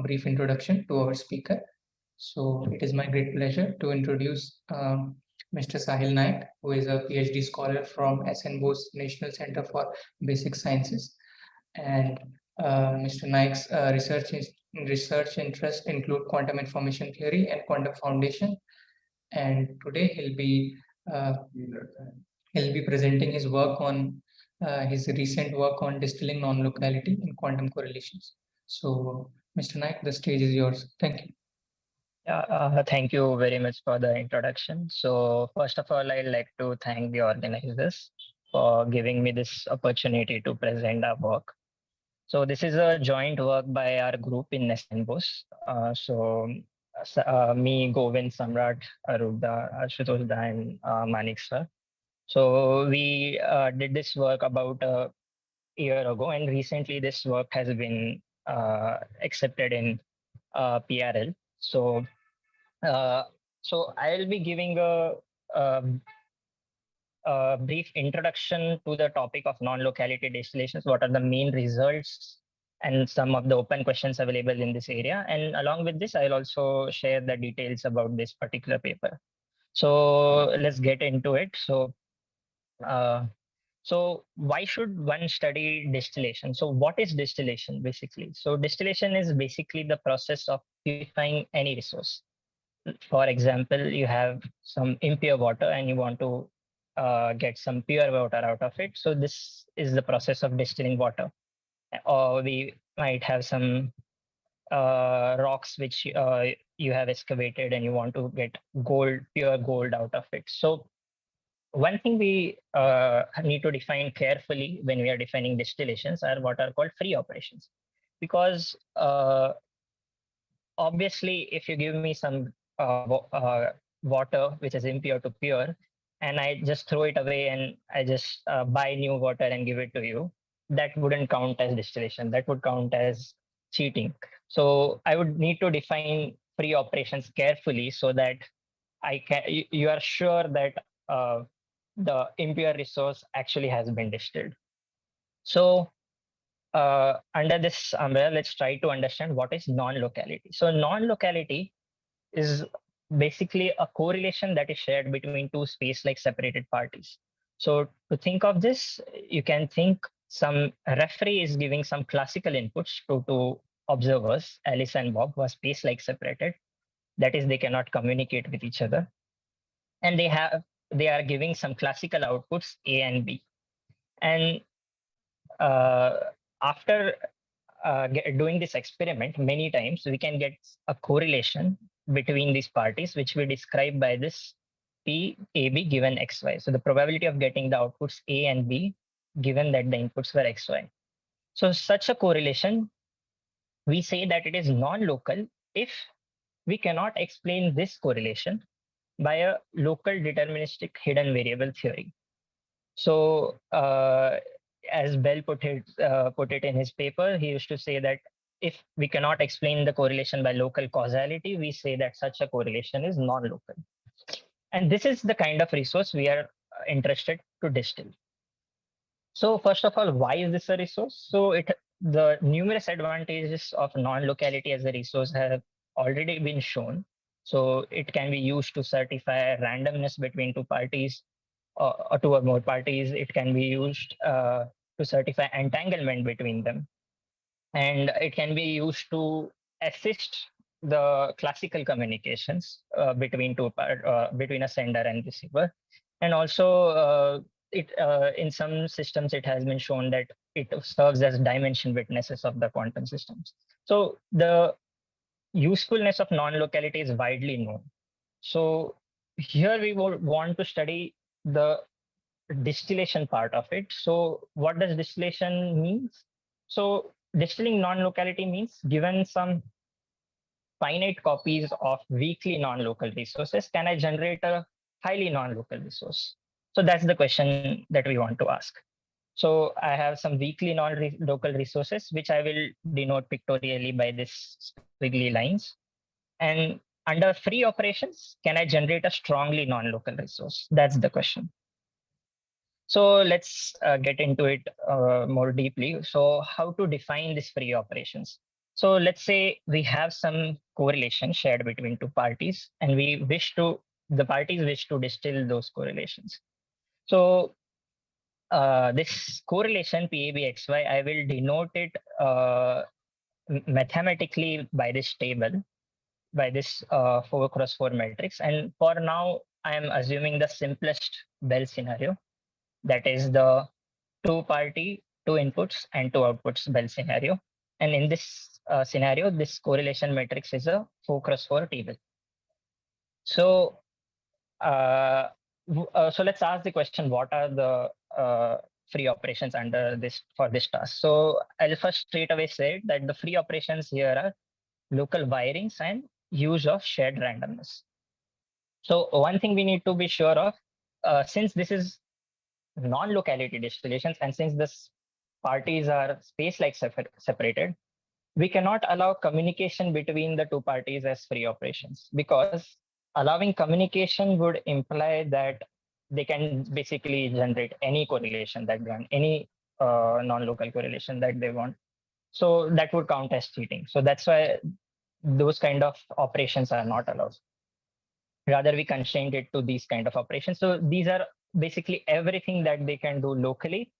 brief introduction to our speaker. So it is my great pleasure to introduce Mr. Sahil Naik, who is a PhD scholar from SN Bose National Center for Basic Sciences. And Mr. Naik's research interests include quantum information theory and quantum foundation. And today he'll be presenting his work on his recent work on distilling non-locality in quantum correlations. So, Mr. Naik, the stage is yours. Thank you. Thank you very much for the introduction. So first of all, I'd like to thank the organizers for giving me this opportunity to present our work. So this is a joint work by our group in Nessenbos. Me, Govind, Samrat, Arudha, Ashutosh, and Manik sir. So we did this work about a year ago, and recently this work has been accepted in PRL. So I'll be giving a brief introduction to the topic of non-locality distillations. What are the main results and some of the open questions available in this area. And along with this, I'll also share the details about this particular paper. So let's get into it. So why should one study distillation? So what is distillation basically? So distillation is basically the process of purifying any resource. For example, you have some impure water and you want to get some pure water out of it. So this is the process of distilling water. Or we might have some rocks which you have excavated and you want to get pure gold out of it. So one thing we need to define carefully when we are defining distillations are what are called free operations. Because obviously, if you give me some water which is impure to pure, and I just throw it away and I just buy new water and give it to you, that wouldn't count as distillation. That would count as cheating. So I would need to define free operations carefully so that you are sure that the impure resource actually has been distilled. So under this umbrella, let's try to understand what is non-locality. So non-locality is basically a correlation that is shared between two space-like separated parties. So to think of this, you can think some referee is giving some classical inputs to two observers, Alice and Bob, who are space-like separated. That is, they cannot communicate with each other. And they are giving some classical outputs, A and B. And after doing this experiment many times, we can get a correlation between these parties, which we describe by this PAB given XY. So the probability of getting the outputs A and B, given that the inputs were XY. So such a correlation, we say that it is non-local if we cannot explain this correlation by a local deterministic hidden variable theory. So as Bell put it in his paper, he used to say that if we cannot explain the correlation by local causality, we say that such a correlation is non-local. And this is the kind of resource we are interested to distill. So first of all, why is this a resource? So the numerous advantages of non-locality as a resource have already been shown. So it can be used to certify randomness between two parties or two or more parties. It can be used to certify entanglement between them. And it can be used to assist the classical communications between a sender and receiver. And also in some systems, it has been shown that it serves as dimension witnesses of the quantum systems. So the usefulness of non-locality is widely known. So here we want to study the distillation part of it. So what does distillation means? So distilling non-locality means given some finite copies of weakly non-local resources, can I generate a highly non-local resource? So that's the question that we want to ask. So I have some weakly non-local resources, which I will denote pictorially by this squiggly lines. And under free operations, can I generate a strongly non-local resource? That's the question. So let's get into it more deeply. So how to define these free operations? So let's say we have some correlation shared between two parties, and the parties wish to distill those correlations. So this correlation PABXY, I will denote it mathematically by this table, by this 4x4 matrix. And for now, I am assuming the simplest Bell scenario, that is the two party, two inputs and two outputs Bell scenario. And in this scenario, this correlation matrix is a 4x4 table. So, so let's ask the question: what are the free operations under this for this task? So I'll first straight away say that the free operations here are local wirings and use of shared randomness. So one thing we need to be sure of, since this is non-locality distillations, and since this parties are space-like separated, we cannot allow communication between the two parties as free operations, because allowing communication would imply that they can basically generate any correlation that they want, any non-local correlation that they want. So that would count as cheating. So that's why those kind of operations are not allowed. Rather, we constrained it to these kind of operations. So these are basically everything that they can do locally.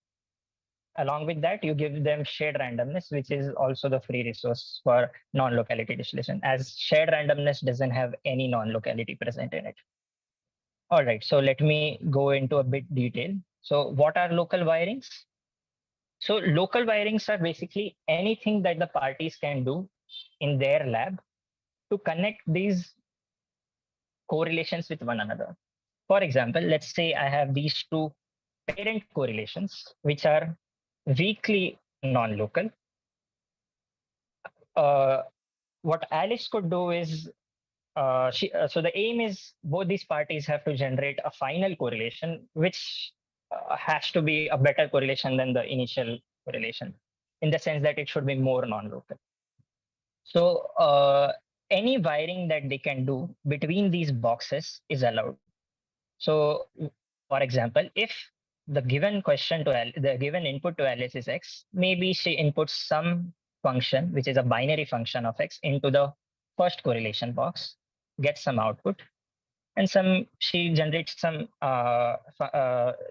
Along with that, you give them shared randomness, which is also the free resource for non-locality distillation, as shared randomness doesn't have any non-locality present in it. All right, so let me go into a bit detail. So what are local wirings? So local wirings are basically anything that the parties can do in their lab to connect these correlations with one another. For example, let's say I have these two parent correlations, which are weakly non-local. What Alice could do is, so the aim is both these parties have to generate a final correlation, which has to be a better correlation than the initial correlation, in the sense that it should be more non-local. So any wiring that they can do between these boxes is allowed. So, for example, if the given question to the given input to Alice is X, maybe she inputs some function, which is a binary function of X, into the first correlation box, gets some output, and she generates some,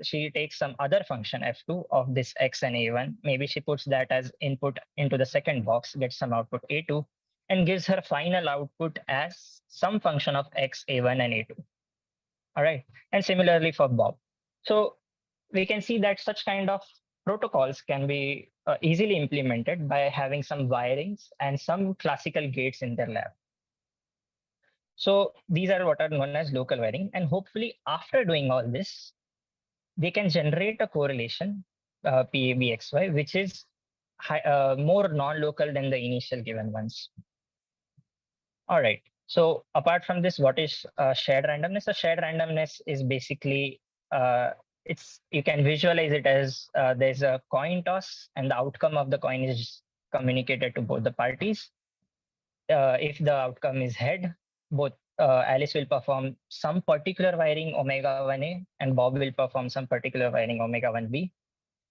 she takes some other function F2 of this X and A1. Maybe she puts that as input into the second box, gets some output A2, and gives her final output as some function of X, A1, and A2. All right. And similarly for Bob. So we can see that such kind of protocols can be easily implemented by having some wirings and some classical gates in their lab. So these are what are known as local wiring. And hopefully after doing all this, they can generate a correlation, PABXY, which is more non-local than the initial given ones. All right. So apart from this, what is shared randomness? So shared randomness is basically, you can visualize it as there's a coin toss and the outcome of the coin is communicated to both the parties. If the outcome is head, both Alice will perform some particular wiring omega 1A and Bob will perform some particular wiring omega 1B.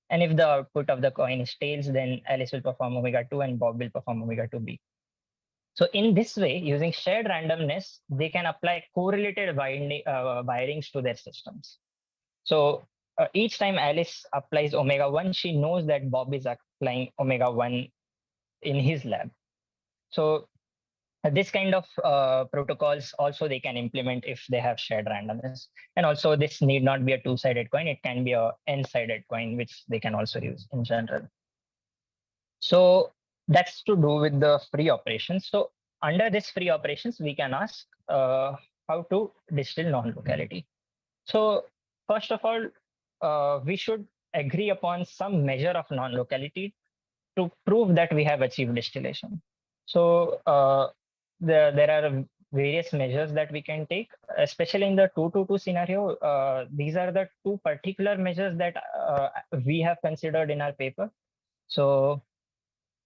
And if the output of the coin is tails, then Alice will perform omega 2 and Bob will perform omega 2B. So in this way, using shared randomness, they can apply correlated wirings to their systems. So each time Alice applies omega 1, she knows that Bob is applying omega 1 in his lab. So this kind of protocols also they can implement if they have shared randomness. And also this need not be a two-sided coin. It can be a n-sided coin, which they can also use in general. So that's to do with the free operations. So under this free operations, we can ask how to distill non-locality. So first of all, we should agree upon some measure of non-locality to prove that we have achieved distillation. So there are various measures that we can take, especially in the 2-2-2 scenario. These are the two particular measures that we have considered in our paper. So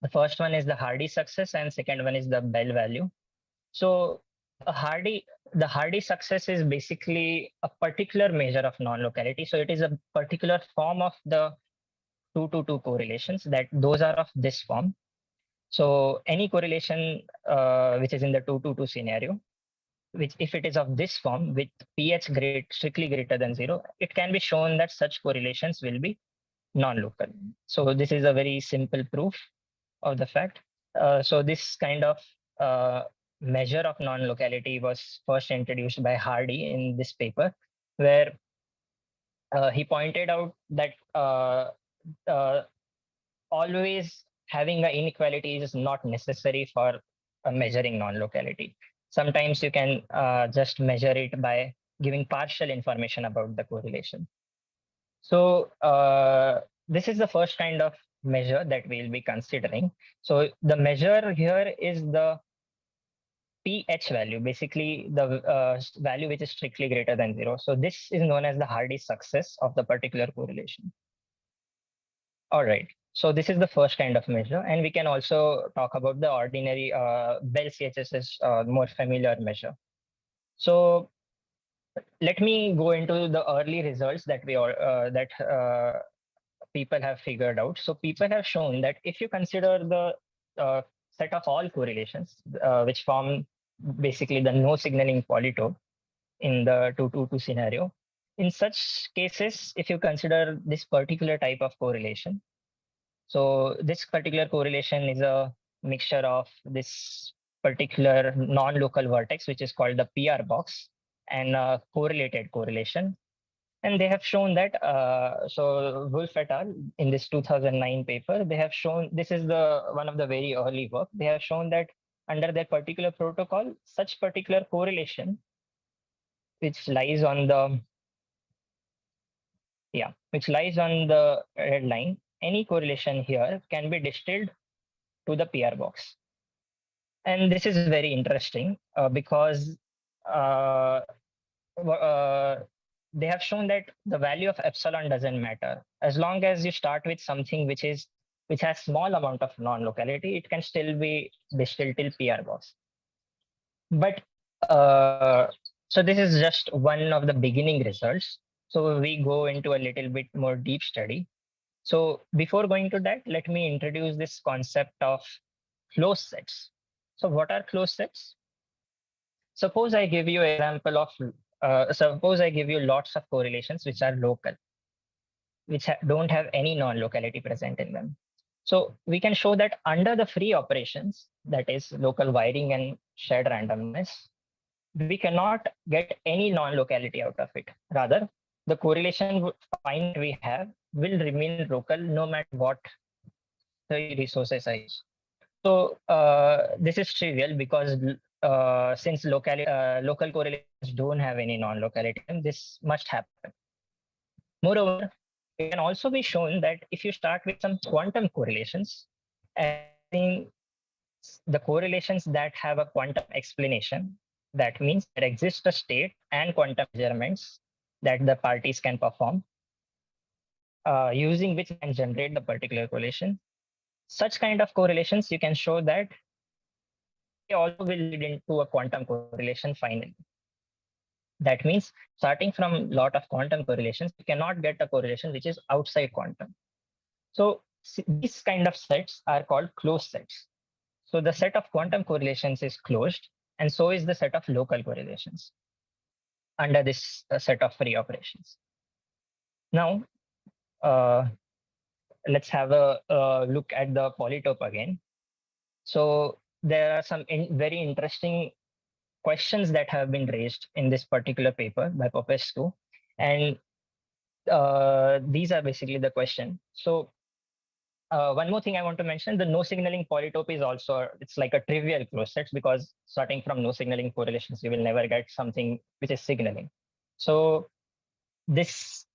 the first one is the Hardy success and second one is the Bell value. So the Hardy success is basically a particular measure of non-locality. So it is a particular form of the 2-2-2 correlations, that those are of this form. So any correlation which is in the 2-2-2 scenario, which if it is of this form with pH strictly greater than 0, it can be shown that such correlations will be non-local. So this is a very simple proof of the fact. So this kind of measure of non-locality was first introduced by Hardy in this paper, where he pointed out that uh, always having an inequality is not necessary for measuring non-locality. Sometimes you can just measure it by giving partial information about the correlation. So this is the first kind of measure that we'll be considering. So the measure here is the pH value, basically the value which is strictly greater than 0. So this is known as the Hardy success of the particular correlation. All right. So this is the first kind of measure, and we can also talk about the ordinary Bell CHSH, more familiar measure. So let me go into the early results that we all that people have figured out. So people have shown that if you consider the set of all correlations, which form basically the no signaling polytope in the 2-2-2 scenario, in such cases, if you consider this particular type of correlation, so this particular correlation is a mixture of this particular non-local vertex, which is called the PR box, and a correlated correlation. And they have shown that, so Wolf et al. In this 2009 paper, they have shown, this is the one of the very early work, they have shown that under their particular protocol, such particular correlation, which lies on the, which lies on the red line, any correlation here can be distilled to the PR box. And this is very interesting because uh, they have shown that the value of epsilon doesn't matter. As long as you start with something which has small amount of non-locality, it can still be distilled till PR box. But so this is just one of the beginning results. So we go into a little bit more deep study. So before going to that, let me introduce this concept of closed sets. So what are closed sets? Suppose I give you example of, suppose I give you lots of correlations which are local, which don't have any non-locality present in them. So we can show that under the free operations, that is local wiring and shared randomness, we cannot get any non-locality out of it. Rather, the correlation find we have will remain local no matter what the resources I use. So this is trivial because since local correlations don't have any non-locality, and this must happen. Moreover, it can also be shown that if you start with some quantum correlations, and the correlations that have a quantum explanation, that means there exists a state and quantum measurements that the parties can perform, using which they can generate the particular correlation. Such kind of correlations, you can show that they also will lead into a quantum correlation finally. That means starting from lot of quantum correlations, you cannot get a correlation which is outside quantum. So these kind of sets are called closed sets. So the set of quantum correlations is closed, and so is the set of local correlations under this set of free operations. Now, let's have a look at the polytope again. So there are some very interesting questions that have been raised in this particular paper by Popescu, and these are basically the question. So one more thing I want to mention, the no signaling polytope is also, it's like a trivial closed set, because starting from no signaling correlations, you will never get something which is signaling. So this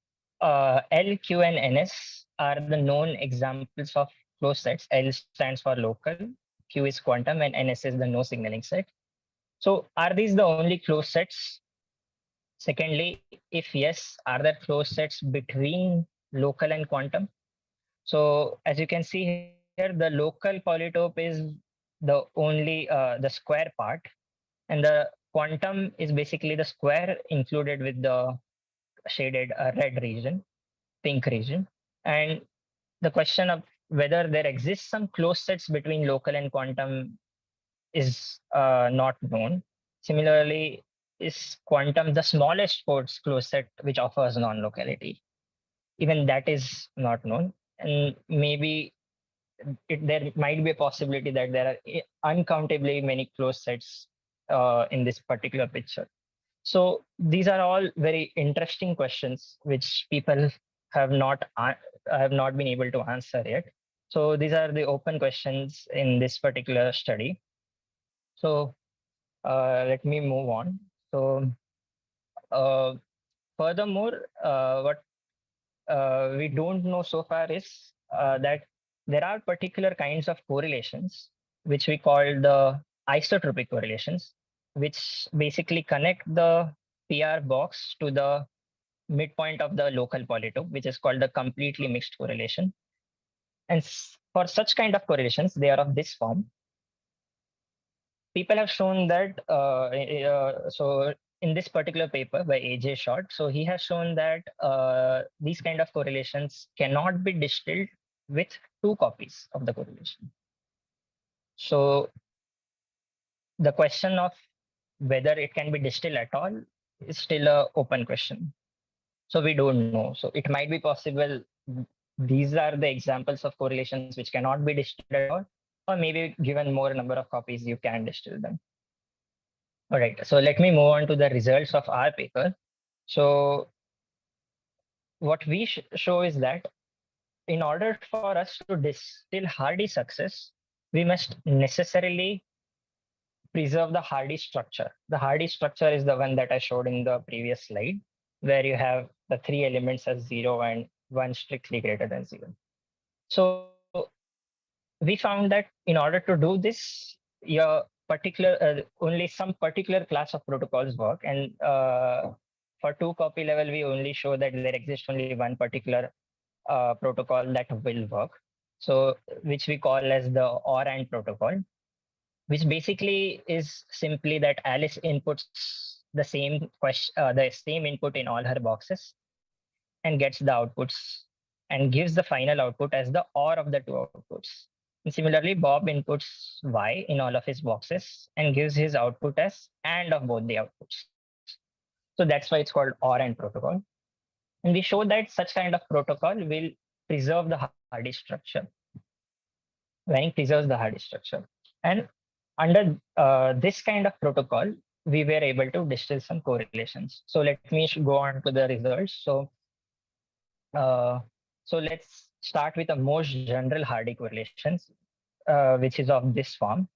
L, Q, and NS are the known examples of closed sets. L stands for local, Q is quantum, and NS is the no signaling set. So are these the only closed sets? Secondly, if yes, are there closed sets between local and quantum? So as you can see here, the local polytope is the only the square part, and the quantum is basically the square included with the shaded red region, pink region. And the question of whether there exists some closed sets between local and quantum is not known. Similarly, is quantum the smallest Coates closed set which offers non-locality? Even that is not known. And maybe there might be a possibility that there are uncountably many closed sets in this particular picture. So these are all very interesting questions which people have not been able to answer yet. So these are the open questions in this particular study. So let me move on. So uh, furthermore, what we don't know so far is that there are particular kinds of correlations which we call the isotropic correlations, which basically connect the PR box to the midpoint of the local polytope, which is called the completely mixed correlation. And for such kind of correlations, they are of this form. People have shown that, so in this particular paper by AJ Short, so he has shown that these kind of correlations cannot be distilled with two copies of the correlation. So the question of whether it can be distilled at all is still an open question. So we don't know. So it might be possible these are the examples of correlations which cannot be distilled at all, or maybe given more number of copies, you can distill them. All right, so let me move on to the results of our paper. So what we show is that in order for us to distill Hardy success, we must necessarily preserve the Hardy structure. The Hardy structure is the one that I showed in the previous slide, where you have the three elements as 0 and 1 strictly greater than 0. So we found that in order to do this, your particular only some particular class of protocols work, and for 2-copy level, we only show that there exists only one particular protocol that will work. So which we call as the OR AND protocol, which basically is simply that Alice inputs the same question, the same input in all her boxes, and gets the outputs and gives the final output as the OR of the two outputs. And similarly, Bob inputs Y in all of his boxes and gives his output as AND of both the outputs. So that's why it's called OR AND protocol. And we show that such kind of protocol will preserve the Hardy structure. When it preserves the Hardy structure. And under this kind of protocol, we were able to distill some correlations. So let me go on to the results. So let's start with the most general Hardy correlations, which is of this form.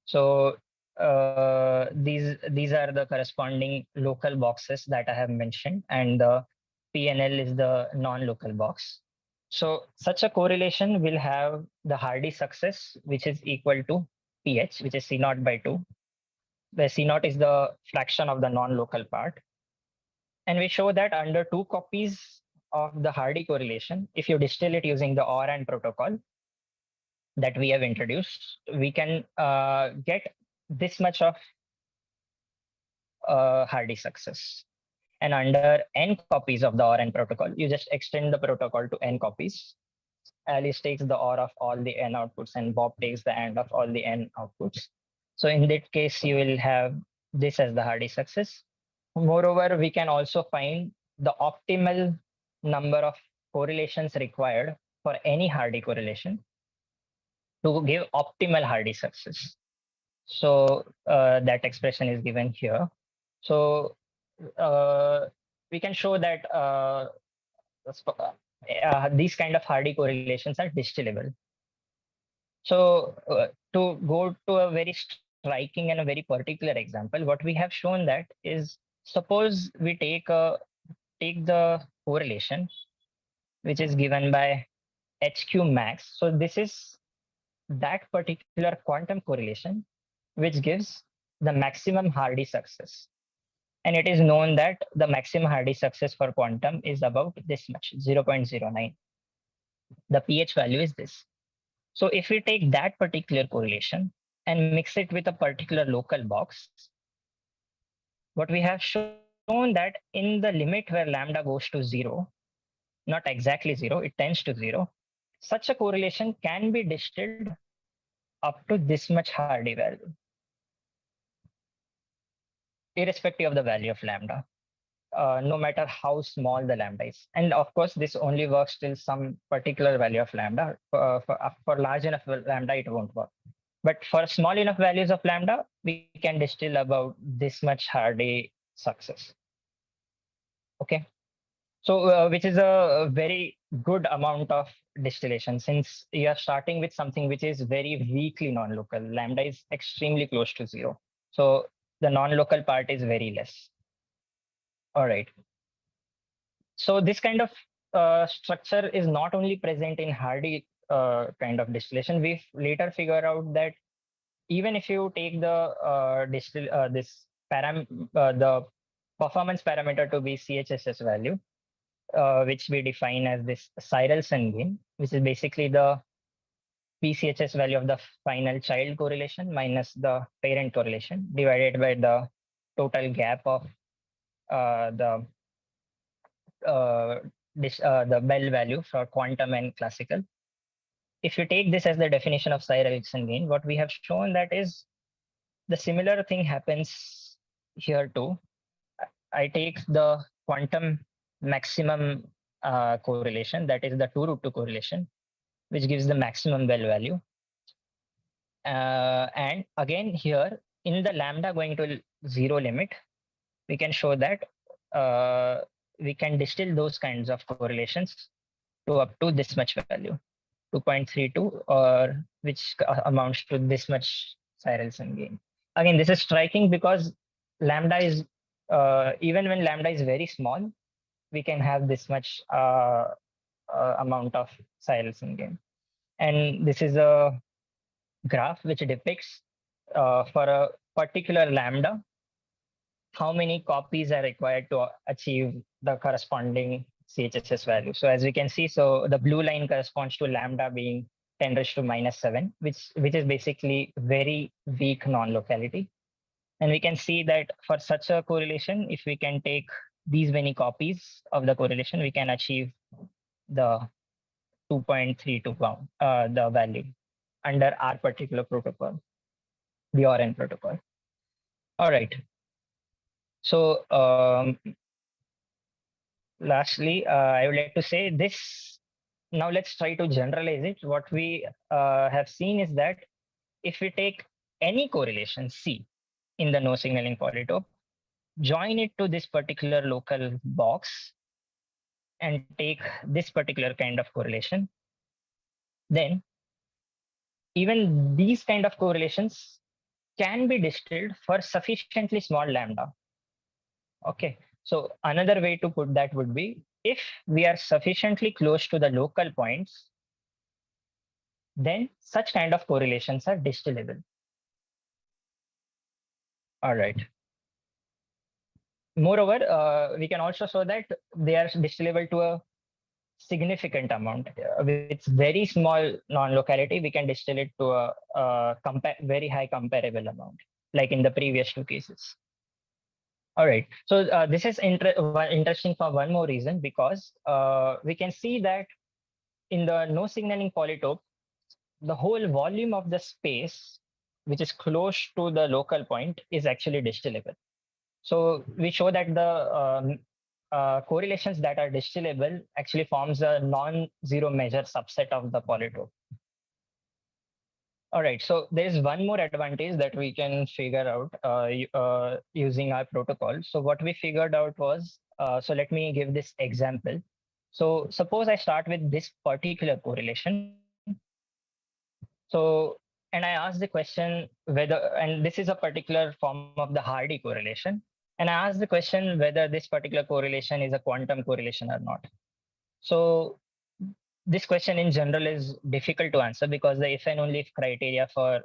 So these are the corresponding local boxes that I have mentioned, and the PNL is the non-local box. So such a correlation will have the Hardy success, which is equal to pH, which is C naught by 2, where C naught is the fraction of the non-local part. And we show that under 2 copies of the Hardy correlation, if you distill it using the OR AND protocol that we have introduced, we can get this much of Hardy success. And under n copies of the OR AND protocol, you just extend the protocol to n copies. Alice takes the OR of all the n outputs, and Bob takes the AND of all the n outputs. So in that case, you will have this as the Hardy success. Moreover, we can also find the optimal number of correlations required for any Hardy correlation to give optimal Hardy success. So that expression is given here. So we can show that these kind of Hardy correlations are distillable. So to go to a very striking and a very particular example, what we have shown that is, suppose we take the correlation, which is given by HQ max. So this is that particular quantum correlation, which gives the maximum Hardy success. And it is known that the maximum Hardy success for quantum is about this much, 0.09. The pH value is this. So if we take that particular correlation and mix it with a particular local box, what we have shown that in the limit where lambda goes to 0, not exactly 0, it tends to 0, such a correlation can be distilled up to this much Hardy value, irrespective of the value of lambda, no matter how small the lambda is. And of course, this only works till some particular value of lambda. For large enough lambda, it won't work. But for small enough values of lambda, we can distill about this much Hardy success. Okay. So, which is a very good amount of distillation, since you are starting with something which is very weakly non-local. Lambda is extremely close to zero. So the non-local part is very less. All right. So this kind of structure is not only present in Hardy kind of distillation. We later figure out that even if you take the the performance parameter to be CHSH value, which we define as this Searelson gain, which is basically the PCHS value of the final child correlation minus the parent correlation divided by the total gap of the the Bell value for quantum and classical. If you take this as the definition of Searelson gain, what we have shown that is the similar thing happens here too. I take the quantum maximum correlation, that is the 2√2 correlation, which gives the maximum Bell value. And again here, in the lambda going to zero limit, we can show that we can distill those kinds of correlations to up to this much value, 2.32, or which amounts to this much Searelson gain. Again, this is striking because lambda is, even when lambda is very small, we can have this much amount of Searelson gain. And this is a graph which depicts for a particular lambda, how many copies are required to achieve the corresponding CHSS value. So as we can see, so the blue line corresponds to lambda being 10 raised to minus 7, which is basically very weak non-locality. And we can see that for such a correlation, if we can take these many copies of the correlation, we can achieve the 2.32 bound, the value under our particular protocol, the ORN protocol. All right. So lastly, I would like to say this. Now let's try to generalize it. What we have seen is that if we take any correlation C in the no signaling polytope, join it to this particular local box, and take this particular kind of correlation, then even these kind of correlations can be distilled for sufficiently small lambda. Okay, so another way to put that would be, if we are sufficiently close to the local points, then such kind of correlations are distillable. All right. Moreover, we can also show that they are distillable to a significant amount. With very small non-locality, we can distill it to a very high comparable amount, like in the previous two cases. All right. So this is interesting for one more reason, because we can see that in the no signaling polytope, the whole volume of the space, which is close to the local point, is actually distillable. So we show that the correlations that are distillable actually forms a non-zero measure subset of the polytope. All right, so there's one more advantage that we can figure out using our protocol. So what we figured out was, so let me give this example. So suppose I start with this particular correlation. So, and I ask the question whether, and this is a particular form of the Hardy correlation. And I ask the question whether this particular correlation is a quantum correlation or not. So this question in general is difficult to answer because the if and only if criteria for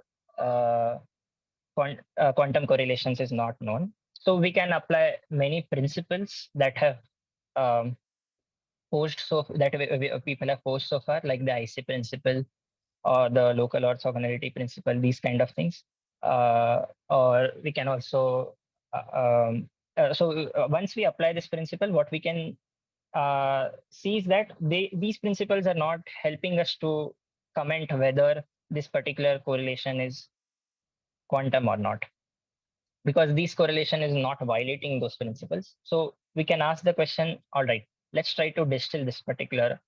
quantum correlations is not known. So we can apply many principles that have posed people have posed so far, like the IC principle or the local orthogonality principle, these kind of things. Or we can also, once we apply this principle, what we can sees that these principles are not helping us to comment whether this particular correlation is quantum or not, because this correlation is not violating those principles. So we can ask the question, all right, let's try to distill this particular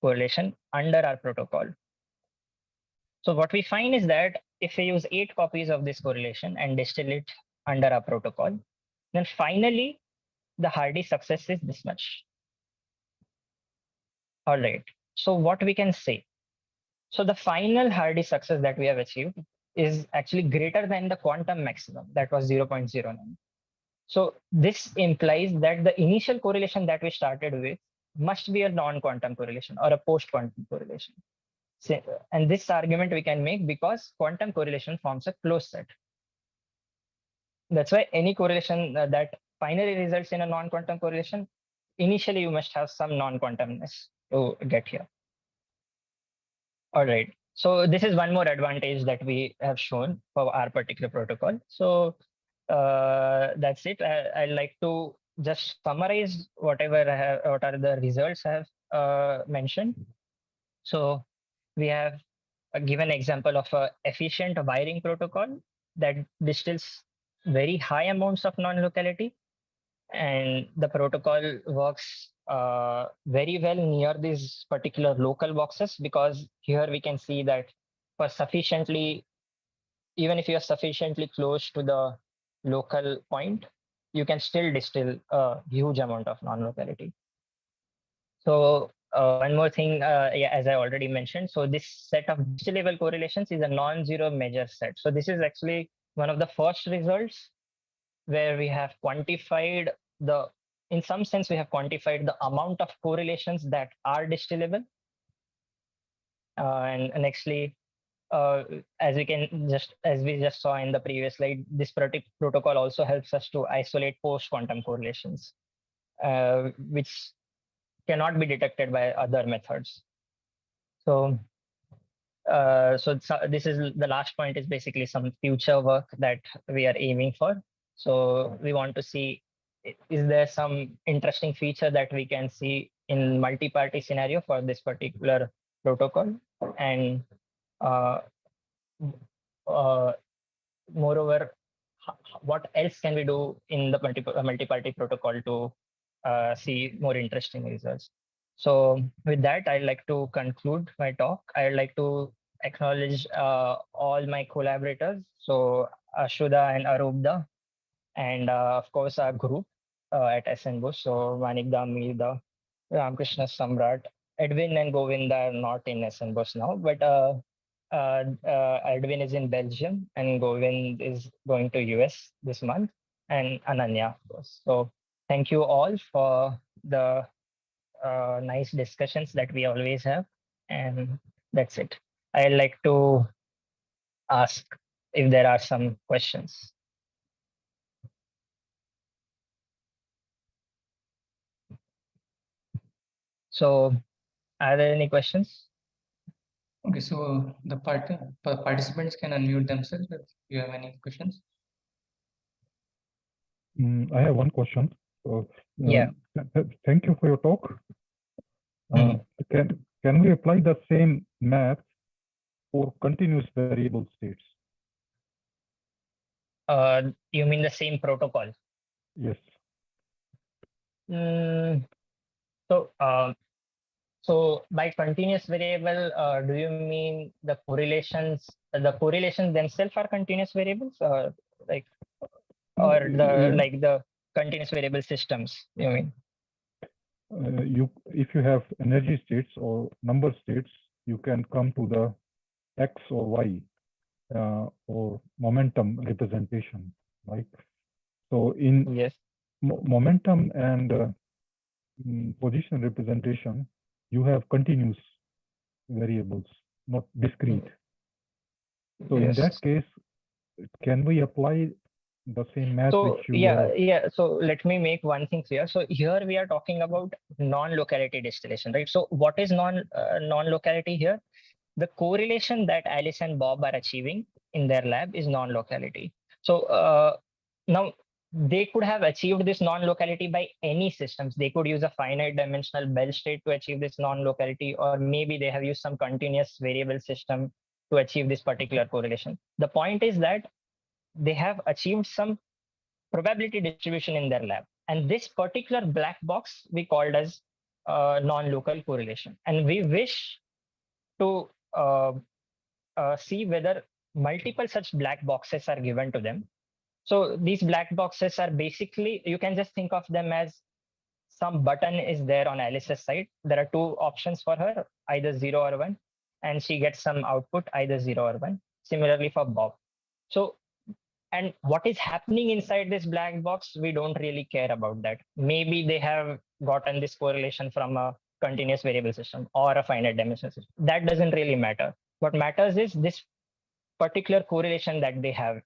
correlation under our protocol. So what we find is that if we use 8 copies of this correlation and distill it under our protocol, then finally the Hardy success is this much. All right. So what we can say? So the final Hardy success that we have achieved is actually greater than the quantum maximum, that was 0.09. So this implies that the initial correlation that we started with must be a non-quantum correlation or a post-quantum correlation. And this argument we can make because quantum correlation forms a closed set. That's why any correlation that finally results in a non-quantum correlation, initially you must have some non-quantumness to get here. All right. So this is one more advantage that we have shown for our particular protocol. So that's it. I'd like to just summarize whatever what are the results I have mentioned. So we have a given example of a efficient wiring protocol that distills very high amounts of non-locality, and the protocol works very well near these particular local boxes, because here we can see that for sufficiently, even if you are sufficiently close to the local point, you can still distill a huge amount of non-locality. So one more thing, yeah, as I already mentioned, so this set of distillable correlations is a non-zero measure set. So this is actually one of the first results where we have quantified in some sense, we have quantified the amount of correlations that are distillable. And actually, as we just saw in the previous slide, this protocol also helps us to isolate post-quantum correlations, which cannot be detected by other methods. So, this is the last point, is basically some future work that we are aiming for. So we want to see, is there some interesting feature that we can see in multi-party scenario for this particular protocol? And moreover, what else can we do in the multi-party protocol to see more interesting results? So with that, I'd like to conclude my talk. I'd like to acknowledge all my collaborators. So Ashuda and Arubda, and of course our group at SN So Manikda, Meerda, Ramkrishna Samrat, Edwin and Govinda are not in SN now, but Edwin is in Belgium and Govind is going to US this month, and Ananya, of course. So thank you all for the nice discussions that we always have. And that's it. I'd like to ask if there are some questions. So are there any questions? Okay, so the participants can unmute themselves if you have any questions. I have one question. So, Yeah. Thank you for your talk. Can we apply the same math for continuous variable states? You mean the same protocol? Yes. So by continuous variable, do you mean the correlations? The correlations themselves are continuous variables, or the continuous variable systems? You mean? If you have energy states or number states, you can come to the X or Y or momentum representation, right? So in Yes. Momentum and position representation, you have continuous variables, not discrete. So Yes. in that case, can we apply the same math So which you have? yeah. So let me make one thing clear. So here we are talking about non-locality distillation, right? So what is non-locality here? The correlation that Alice and Bob are achieving in their lab is non-locality. So now they could have achieved this non-locality by any systems. They could use a finite dimensional Bell state to achieve this non-locality, or maybe they have used some continuous variable system to achieve this particular correlation. The point is that they have achieved some probability distribution in their lab. And this particular black box we called as non-local correlation. And we wish to see whether multiple such black boxes are given to them. So these black boxes are basically, you can just think of them as some button is there on Alice's side. There are two options for her, either 0 or 1, and she gets some output, either 0 or 1. Similarly for Bob. So, and what is happening inside this black box, we don't really care about that. Maybe they have gotten this correlation from a continuous variable system or a finite dimensional system. That doesn't really matter. What matters is this particular correlation that they have,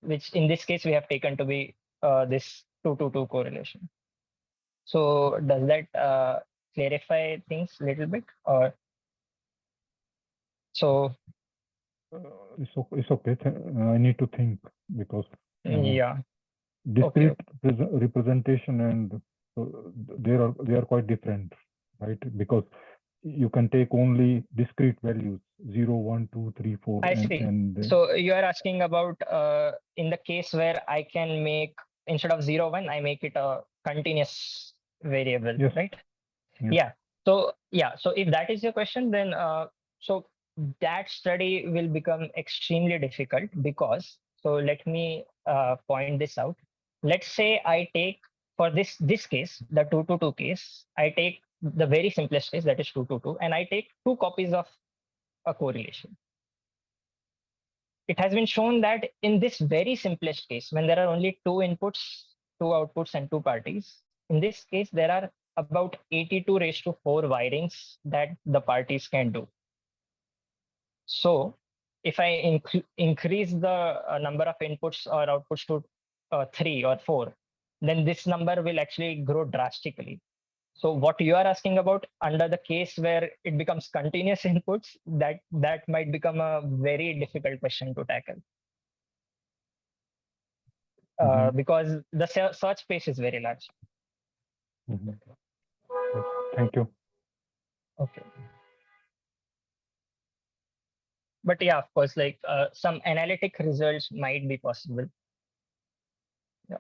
which in this case we have taken to be this 2-to-2 correlation. So does that clarify things a little bit, or so? It's okay. I need to think because Yeah. discrete representation and they are quite different, right? Because you can take only discrete values 0, 1, 2, 3, 4. I see. So you are asking about in the case where I can make, instead of 0, 1, I make it a continuous variable, yes. right? Yes. Yeah. So if that is your question, then so that study will become extremely difficult because, so let me point this out. Let's say I take, for this case, the 2-to-2 case, I take the very simplest case, that is 2-to-2, and I take 2 copies of a correlation. It has been shown that in this very simplest case, when there are only 2 inputs, 2 outputs, and 2 parties, in this case, there are about 82⁴ wirings that the parties can do. So if I increase the number of inputs or outputs to 3 or 4, then this number will actually grow drastically. So what you are asking about, under the case where it becomes continuous inputs, that might become a very difficult question to tackle. Because the search space is very large. Thank you. Okay. But yeah, of course, like some analytic results might be possible. Yeah.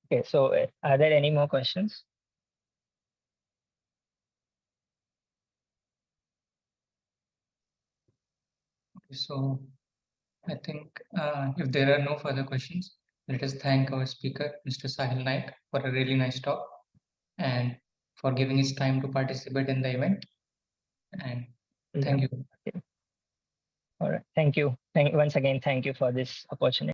Okay, so are there any more questions? Okay, so I think if there are no further questions, let us thank our speaker, Mr. Sahil Naik, for a really nice talk and for giving his time to participate in the event. And thank you. All right. Thank you. Once again, thank you for this opportunity.